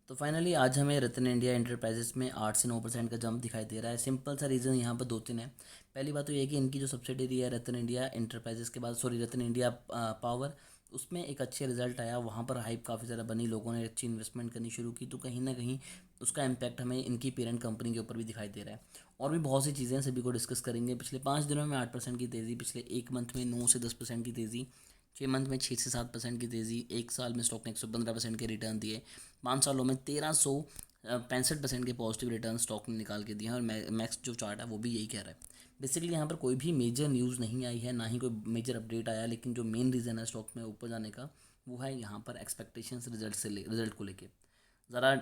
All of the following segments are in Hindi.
तो फाइनली आज हमें रतन इंडिया इंटरप्राइजेस में 8 से 9% का जंप दिखाई दे रहा है। सिंपल सा रीज़न यहाँ पर दो तीन है। पहली बात तो ये है कि इनकी जो सब्सिडरी है रतन इंडिया इंटरप्राइजेस के बाद रतन इंडिया पावर, उसमें एक अच्छे रिजल्ट आया। वहाँ पर हाइप काफ़ी ज़्यादा बनी, लोगों ने अच्छी इन्वेस्टमेंट करनी शुरू की, तो कहीं ना कहीं उसका इम्पैक्ट हमें इनकी पेरेंट कंपनी के ऊपर भी दिखाई दे रहा है। और भी बहुत सी चीज़ें हैं, सभी को डिस्कस करेंगे। पिछले 5 दिनों में 8% की तेज़ी, पिछले एक मंथ में 9 से 10% की तेज़ी, 6 मंथ में 6 से 7% की तेज़ी, एक साल में स्टॉक ने 115% के रिटर्न दिए, 5 सालों में 1365% के पॉजिटिव रिटर्न स्टॉक ने निकाल के दिए हैं। और मैक्स जो चार्ट है वो भी यही कह रहा है। बेसिकली यहाँ पर कोई भी मेजर न्यूज़ नहीं आई है, ना ही कोई मेजर अपडेट आया, लेकिन जो मेन रीज़न है स्टॉक में ऊपर जाने का वो है यहाँ पर एक्सपेक्टेशंस रिजल्ट को लेके। ज़रा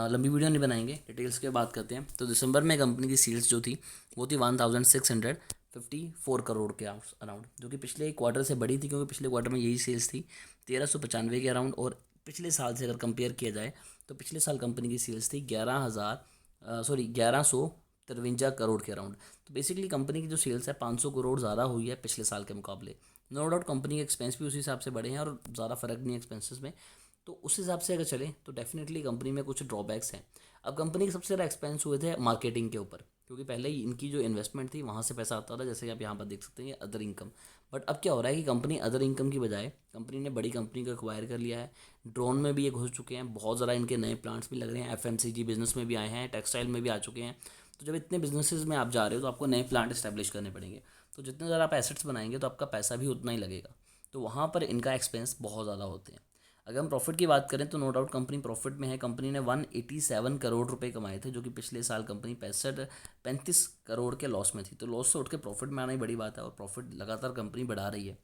लंबी वीडियो नहीं बनाएंगे, डिटेल्स की बात करते हैं। तो दिसंबर में कंपनी की सेल्स जो थी वो थी 1654 करोड़ के अराउंड, जो कि पिछले क्वार्टर से बड़ी थी, क्योंकि पिछले क्वार्टर में यही सेल्स थी 1395 के अराउंड। और पिछले साल से अगर कंपेयर किया जाए तो पिछले साल कंपनी की सेल्स थी 1153 करोड़ के अराउंड। तो बेसिकली कंपनी की जो सेल्स है 500 करोड़ ज़्यादा हुई है पिछले साल के मुकाबले। नो डाउट कंपनी के एक्सपेंस भी उसी हिसाब से बढ़े हैं और ज़्यादा फर्क नहीं है एक्सपेंसेस में। तो उस हिसाब से अगर चले तो डेफिनेटली कंपनी में कुछ ड्रॉबैक्स हैं। अब कंपनी के सबसे ज़्यादा एक्सपेंस हुए थे मार्केटिंग के ऊपर, क्योंकि पहले ही इनकी जो इन्वेस्टमेंट थी वहाँ से पैसा आता था, जैसे कि आप यहाँ पर देख सकते हैं अदर इनकम। बट अब क्या हो रहा है कि कंपनी अदर इनकम की बजाय कंपनी ने बड़ी कंपनी को एक्वायर कर लिया है। ड्रोन में भी ये घुस चुके हैं, बहुत ज़्यादा इनके नए प्लांट्स भी लग रहे हैं, एफएमसीजी बिजनेस में भी आए हैं, टेक्सटाइल में भी आ चुके हैं। तो जब इतने बिजनेसेस में आप जा रहे हो तो आपको नए प्लांट इस्टेब्लिश करने पड़ेंगे। तो जितने ज़्यादा आप एसेट्स बनाएंगे तो आपका पैसा भी उतना ही लगेगा। तो वहाँ पर इनका एक्सपेंस बहुत ज़्यादा होते हैं। अगर हम प्रॉफिट की बात करें तो नो डाउट कंपनी प्रॉफिट में है। कंपनी ने 187 करोड़ रुपए कमाए थे, जो कि पिछले साल कंपनी 35 करोड़ के लॉस में थी। तो लॉस से उठ के प्रॉफिट में आना ही बड़ी बात है, और प्रॉफिट लगातार कंपनी बढ़ा रही है।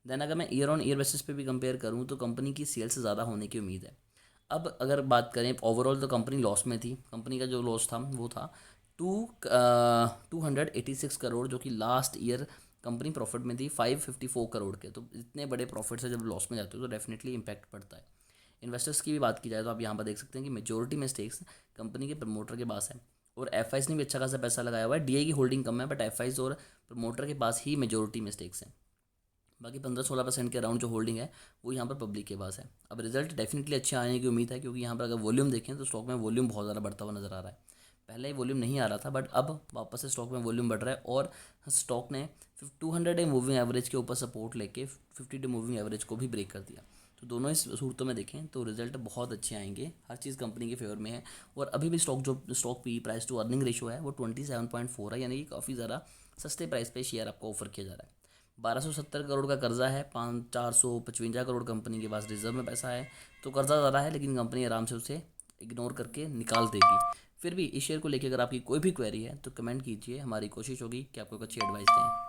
देन अगर मैं ईयर ऑन ईयर बेसिस पे भी कंपेयर करूँ तो कंपनी की सेल्स ज़्यादा होने की उम्मीद है। अब अगर बात करें ओवरऑल तो कंपनी लॉस में थी। कंपनी का जो लॉस था वो था 286 करोड़, जो कि लास्ट ईयर कंपनी प्रॉफिट में थी 554 करोड़ के। तो इतने बड़े प्रॉफिट से जब लॉस में जाते हो तो डेफिनेटली इंपैक्ट पड़ता है। इन्वेस्टर्स की भी बात की जाए तो आप यहाँ पर देख सकते हैं कि मेजोरिटी में स्टेक्स कंपनी के प्रमोटर के पास है, और एफ ने भी अच्छा खासा पैसा लगाया हुआ है। डीआई की होल्डिंग कम है, बट एफ और प्रमोटर के पास ही मेजोरिटी में स्टेक्स हैं। बाकी 15-16% के अराउंड जो होल्डिंग है वो यहाँ पर पब्लिक के पास है। अब रिजल्ट डेफिनेटली अच्छे आने की उम्मीद है, क्योंकि यहाँ पर अगर वॉल्यूम देखें तो स्टॉक में वॉल्यूम बहुत ज़्यादा बढ़ता हुआ नजर आ रहा है। पहले ही वॉल्यूम नहीं आ रहा था, बट अब वापस से स्टॉक में वॉल्यूम बढ़ रहा है। और स्टॉक ने 200 डे मूविंग एवरेज के ऊपर सपोर्ट लेके 50 डे मूविंग एवरेज को भी ब्रेक कर दिया। तो दोनों इस सूरतों में देखें तो रिजल्ट बहुत अच्छे आएंगे, हर चीज़ कंपनी के फेवर में है। और अभी भी stock P price to earning ratio है वो 27.4 है, यानी कि काफ़ी ज़्यादा सस्ते प्राइस पे शेयर आपको ऑफर किया जा रहा है। 1270 करोड़ का कर्जा है, 455 करोड़ कंपनी के पास रिजर्व में पैसा है। तो कर्जा ज़्यादा है, लेकिन कंपनी आराम से उसे इग्नोर करके निकाल देगी। फिर भी इस शेयर को लेकर अगर आपकी कोई भी क्वेरी है तो कमेंट कीजिए, हमारी कोशिश होगी कि आपको एक अच्छी एडवाइस दें।